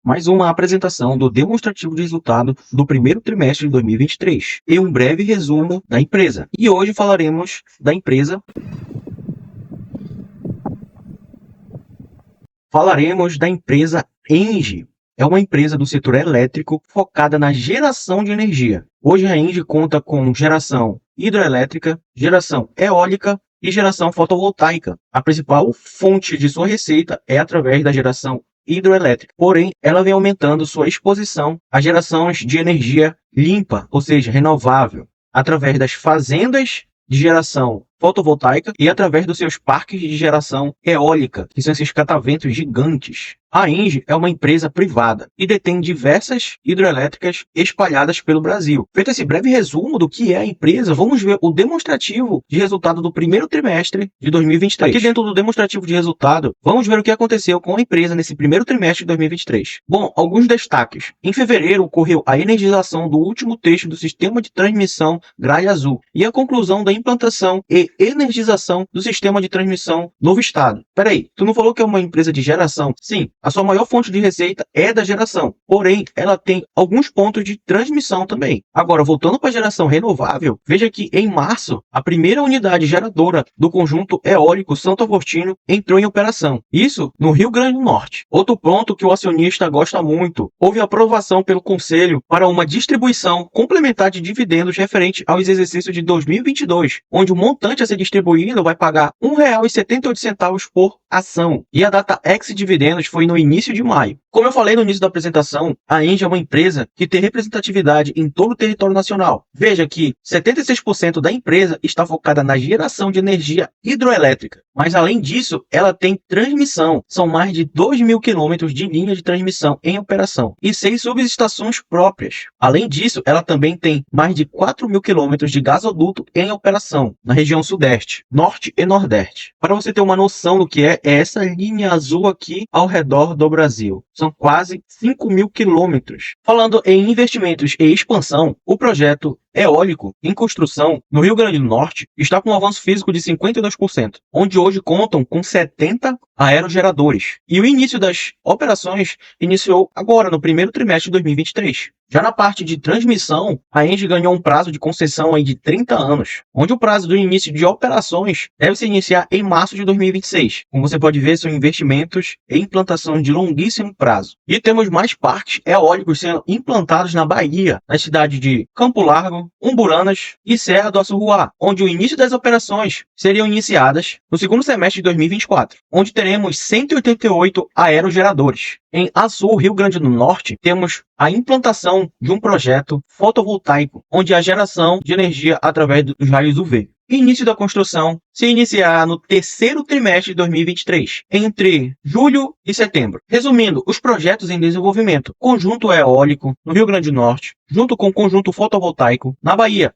mais uma apresentação do demonstrativo de resultado do primeiro trimestre de 2023 e um breve resumo da empresa. E hoje falaremos da empresa. Falaremos da empresa ENGIE. É uma empresa do setor elétrico focada na geração de energia. Hoje a ENGIE conta com geração hidroelétrica, geração eólica e geração fotovoltaica. A principal fonte de sua receita é através da geração hidroelétrica. Porém, ela vem aumentando sua exposição a gerações de energia limpa, ou seja, renovável, através das fazendas de geração fotovoltaica e através dos seus parques de geração eólica, que são esses cataventos gigantes. A ENGIE é uma empresa privada e detém diversas hidrelétricas espalhadas pelo Brasil. Feito esse breve resumo do que é a empresa, vamos ver o demonstrativo de resultado do primeiro trimestre de 2023. Aqui dentro do demonstrativo de resultado, vamos ver o que aconteceu com a empresa nesse primeiro trimestre de 2023. Bom, alguns destaques. Em fevereiro, ocorreu a energização do último trecho do sistema de transmissão Gralha Azul e a conclusão da implantação e energização do sistema de transmissão Novo Estado. Peraí, tu não falou que é uma empresa de geração? Sim, a sua maior fonte de receita é da geração, porém ela tem alguns pontos de transmissão também. Agora, voltando para a geração renovável, veja que em março, a primeira unidade geradora do conjunto eólico Santo Agostinho entrou em operação. Isso no Rio Grande do Norte. Outro ponto que o acionista gosta muito, houve aprovação pelo Conselho para uma distribuição complementar de dividendos referente aos exercícios de 2022, onde o montante a ser distribuído vai pagar R$ 1,78 por ação. E a data ex-dividendos foi no início de maio. Como eu falei no início da apresentação, a ENGIE é uma empresa que tem representatividade em todo o território nacional. Veja que 76% da empresa está focada na geração de energia hidroelétrica. Mas além disso, ela tem transmissão. São mais de 2.000 quilômetros de linha de transmissão em operação e 6 subestações próprias. Além disso, ela também tem mais de 4.000 quilômetros de gasoduto em operação na região sudeste, norte e nordeste. Para você ter uma noção do que é essa linha azul aqui ao redor do Brasil. São quase 5.000 quilômetros. Falando em investimentos e expansão, o projeto eólico em construção no Rio Grande do Norte está com um avanço físico de 52%, onde hoje contam com 70 aerogeradores. E o início das operações iniciou agora, no primeiro trimestre de 2023. Já na parte de transmissão, a ENGIE ganhou um prazo de concessão aí de 30 anos, onde o prazo do início de operações deve se iniciar em março de 2026. Como você pode ver, são investimentos e implantações de longuíssimo prazo. E temos mais parques eólicos sendo implantados na Bahia, nas cidades de Campo Largo, Umburanas e Serra do Assuruá, onde o início das operações seriam iniciadas no segundo semestre de 2024, onde teremos 188 aerogeradores. Em Açu, Rio Grande do Norte, temos a implantação de um projeto fotovoltaico, onde a geração de energia através dos raios UV. Início da construção se iniciará no terceiro trimestre de 2023, entre julho e setembro. Resumindo, os projetos em desenvolvimento: conjunto eólico no Rio Grande do Norte, junto com conjunto fotovoltaico. Na Bahia,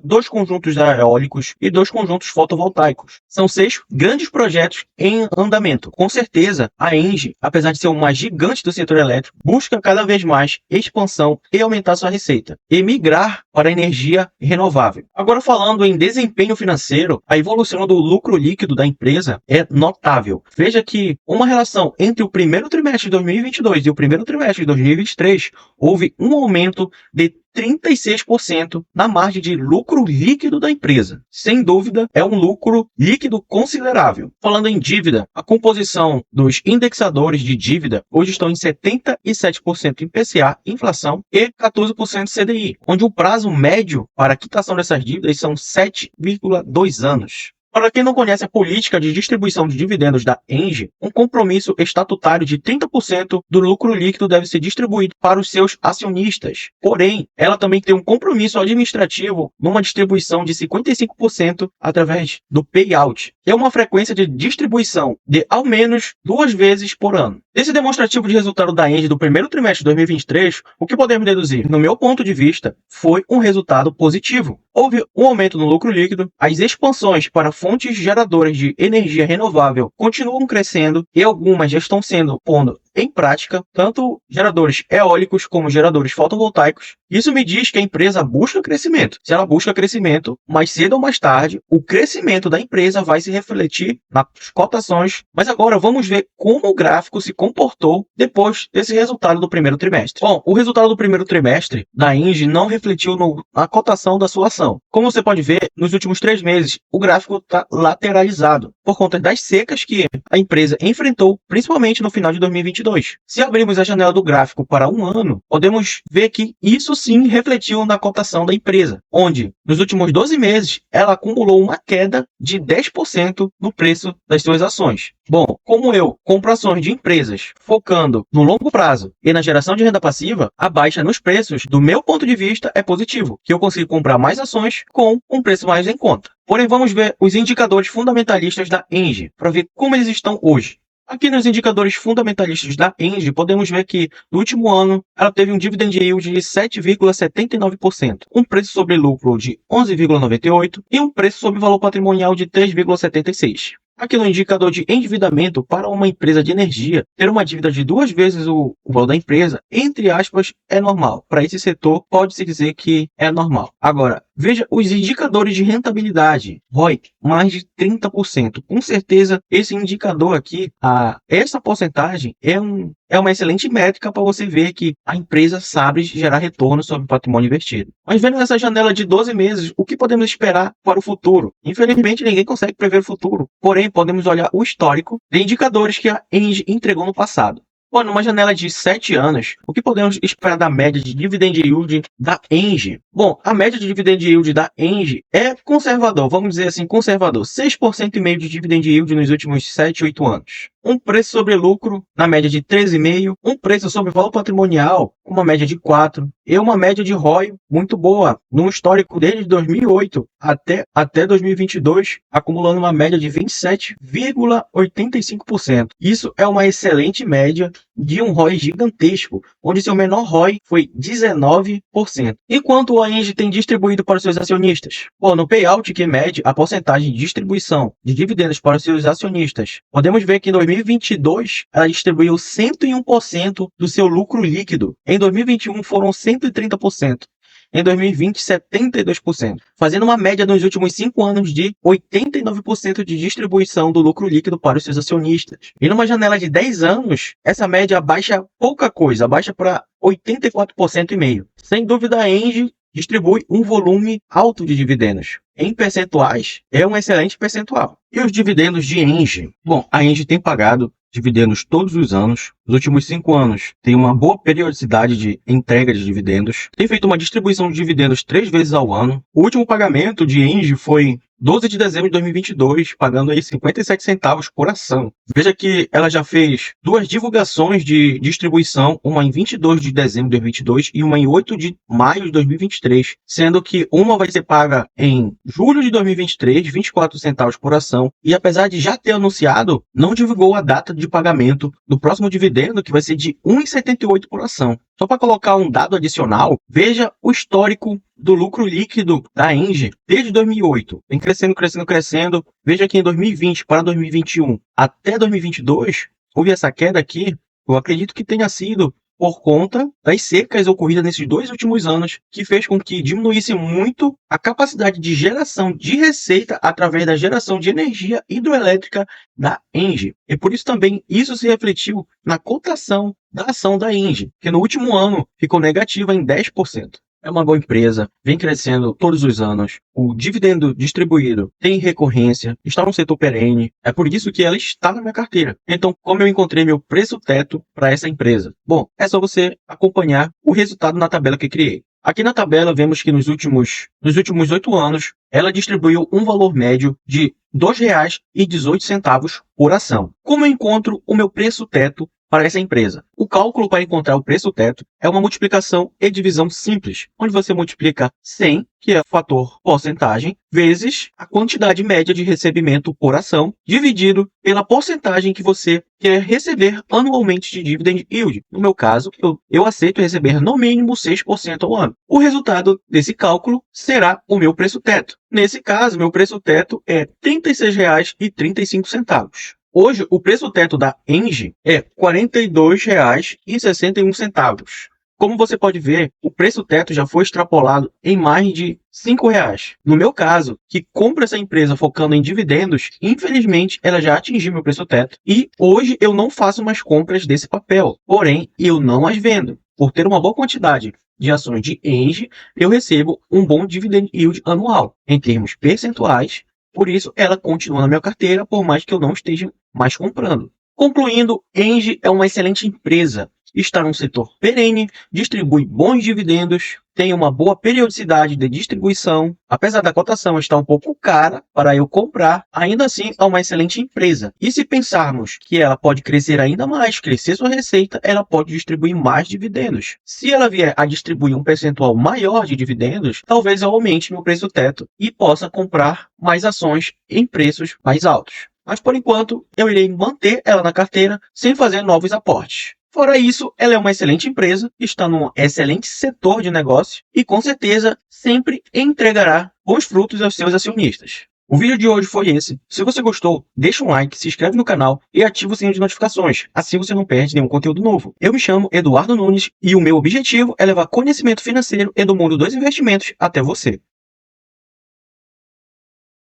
dois conjuntos eólicos e 2 conjuntos fotovoltaicos. São 6 grandes projetos em andamento. Com certeza, a ENGIE, apesar de ser uma gigante do setor elétrico, busca cada vez mais expansão e aumentar sua receita, e migrar para a energia renovável. Agora, falando em desempenho financeiro, a evolução do lucro líquido da empresa é notável. Veja que uma relação entre o primeiro trimestre de 2022 e o primeiro trimestre de 2023, houve um aumento de 36% na margem de lucro líquido da empresa. Sem dúvida, é um lucro líquido considerável. Falando em dívida, a composição dos indexadores de dívida hoje estão em 77% IPCA, inflação, e 14% CDI, onde o prazo médio para a quitação dessas dívidas são 7,2 anos. Para quem não conhece a política de distribuição de dividendos da ENGIE, um compromisso estatutário de 30% do lucro líquido deve ser distribuído para os seus acionistas. Porém, ela também tem um compromisso administrativo numa distribuição de 55% através do payout, que é uma frequência de distribuição de ao menos 2 vezes por ano. Desse demonstrativo de resultado da ENGIE do primeiro trimestre de 2023, o que podemos deduzir? No meu ponto de vista, foi um resultado positivo. Houve um aumento no lucro líquido, as expansões para fontes geradoras de energia renovável continuam crescendo e algumas já estão sendo pondo em prática tanto geradores eólicos como geradores fotovoltaicos. Isso me diz que a empresa busca crescimento. Se ela busca crescimento, mais cedo ou mais tarde, o crescimento da empresa vai se refletir nas cotações. Mas agora vamos ver como o gráfico se comportou depois desse resultado do primeiro trimestre. Bom, o resultado do primeiro trimestre da Engie não refletiu na cotação da sua ação. Como você pode ver, nos últimos 3 meses, o gráfico está lateralizado por conta das secas que a empresa enfrentou, principalmente no final de 2022. Se abrirmos a janela do gráfico para um ano, podemos ver que isso sim refletiu na cotação da empresa, onde nos últimos 12 meses ela acumulou uma queda de 10% no preço das suas ações. Bom, como eu compro ações de empresas focando no longo prazo e na geração de renda passiva, a baixa nos preços, do meu ponto de vista, é positivo, que eu consigo comprar mais ações com um preço mais em conta. Porém, vamos ver os indicadores fundamentalistas da Engie, para ver como eles estão hoje. Aqui nos indicadores fundamentalistas da Engie, podemos ver que no último ano ela teve um dividend yield de 7,79%, um preço sobre lucro de 11,98% e um preço sobre valor patrimonial de 3,76%. Aqui no indicador de endividamento, para uma empresa de energia, ter uma dívida de 2 vezes o valor da empresa, entre aspas, é normal. Para esse setor, pode-se dizer que é normal. Agora, veja os indicadores de rentabilidade. ROIC, mais de 30%. Com certeza, esse indicador aqui, essa porcentagem é uma excelente métrica para você ver que a empresa sabe gerar retorno sobre o patrimônio investido. Mas vendo essa janela de 12 meses, o que podemos esperar para o futuro? Infelizmente, ninguém consegue prever o futuro. Porém, podemos olhar o histórico de indicadores que a Engie entregou no passado. Bom, numa janela de 7 anos, o que podemos esperar da média de dividend yield da Engie? Bom, a média de dividend yield da Engie é conservador, vamos dizer assim, conservador. 6,5% de dividend yield nos últimos 7, 8 anos. Um preço sobre lucro na média de 13,5%, um preço sobre valor patrimonial com uma média de 4% e uma média de ROI muito boa, num histórico desde 2008 até 2022, acumulando uma média de 27,85%. Isso é uma excelente média de um ROI gigantesco, onde seu menor ROI foi 19%. E quanto a Engie tem distribuído para os seus acionistas? Bom, no payout, que mede a porcentagem de distribuição de dividendos para os seus acionistas, podemos ver que em 2022 ela distribuiu 101% do seu lucro líquido. Em 2021 foram 130%. Em 2020, 72%, fazendo uma média nos últimos 5 anos de 89% de distribuição do lucro líquido para os seus acionistas. E numa janela de 10 anos, essa média baixa pouca coisa, baixa para 84,5%. Sem dúvida, a Engie distribui um volume alto de dividendos. Em percentuais, é um excelente percentual. E os dividendos de Engie? Bom, a Engie tem pagado dividendos todos os anos. Nos últimos 5 anos, tem uma boa periodicidade de entrega de dividendos. Tem feito uma distribuição de dividendos 3 vezes ao ano. O último pagamento de Engie foi 12 de dezembro de 2022, pagando aí 57 centavos por ação. Veja que ela já fez 2 divulgações de distribuição, uma em 22 de dezembro de 2022 e uma em 8 de maio de 2023, sendo que uma vai ser paga em julho de 2023, 24 centavos por ação, e apesar de já ter anunciado, não divulgou a data de pagamento do próximo dividendo, que vai ser de 1,78 por ação. Só para colocar um dado adicional, veja o histórico do lucro líquido da Engie desde 2008. Vem crescendo, crescendo, crescendo. Veja que em 2020 para 2021 até 2022, houve essa queda aqui. Eu acredito que tenha sido por conta das secas ocorridas nesses 2 últimos anos, que fez com que diminuísse muito a capacidade de geração de receita através da geração de energia hidroelétrica da Engie. E por isso também isso se refletiu na cotação da ação da Engie, que no último ano ficou negativa em 10%. É uma boa empresa, vem crescendo todos os anos, o dividendo distribuído tem recorrência, está no setor perene, é por isso que ela está na minha carteira. Então, como eu encontrei meu preço teto para essa empresa? Bom, é só você acompanhar o resultado na tabela que criei. Aqui na tabela vemos que nos últimos 8 anos, ela distribuiu um valor médio de R$ 2,18 por ação. Como eu encontro o meu preço teto para essa empresa? O cálculo para encontrar o preço teto é uma multiplicação e divisão simples, onde você multiplica 100, que é o fator porcentagem, vezes a quantidade média de recebimento por ação, dividido pela porcentagem que você quer receber anualmente de dividend yield. No meu caso, eu aceito receber no mínimo 6% ao ano. O resultado desse cálculo será o meu preço teto. Nesse caso, meu preço teto é R$ 36,35. Hoje, o preço teto da Engie é R$ 42,61. Como você pode ver, o preço teto já foi extrapolado em mais de R$ 5. No meu caso, que compro essa empresa focando em dividendos, infelizmente ela já atingiu meu preço teto e hoje eu não faço mais compras desse papel. Porém, eu não as vendo. Por ter uma boa quantidade de ações de Engie, eu recebo um bom dividend yield anual, em termos percentuais. Por isso, ela continua na minha carteira, por mais que eu não esteja mais comprando. Concluindo, Engie é uma excelente empresa. Está num setor perene, distribui bons dividendos, tem uma boa periodicidade de distribuição. Apesar da cotação estar um pouco cara para eu comprar, ainda assim é uma excelente empresa. E se pensarmos que ela pode crescer ainda mais, crescer sua receita, ela pode distribuir mais dividendos. Se ela vier a distribuir um percentual maior de dividendos, talvez eu aumente meu preço teto e possa comprar mais ações em preços mais altos. Mas por enquanto, eu irei manter ela na carteira sem fazer novos aportes. Fora isso, ela é uma excelente empresa, está num excelente setor de negócio e com certeza sempre entregará bons frutos aos seus acionistas. O vídeo de hoje foi esse. Se você gostou, deixa um like, se inscreve no canal e ativa o sininho de notificações. Assim você não perde nenhum conteúdo novo. Eu me chamo Eduardo Nunes e o meu objetivo é levar conhecimento financeiro e do mundo dos investimentos até você.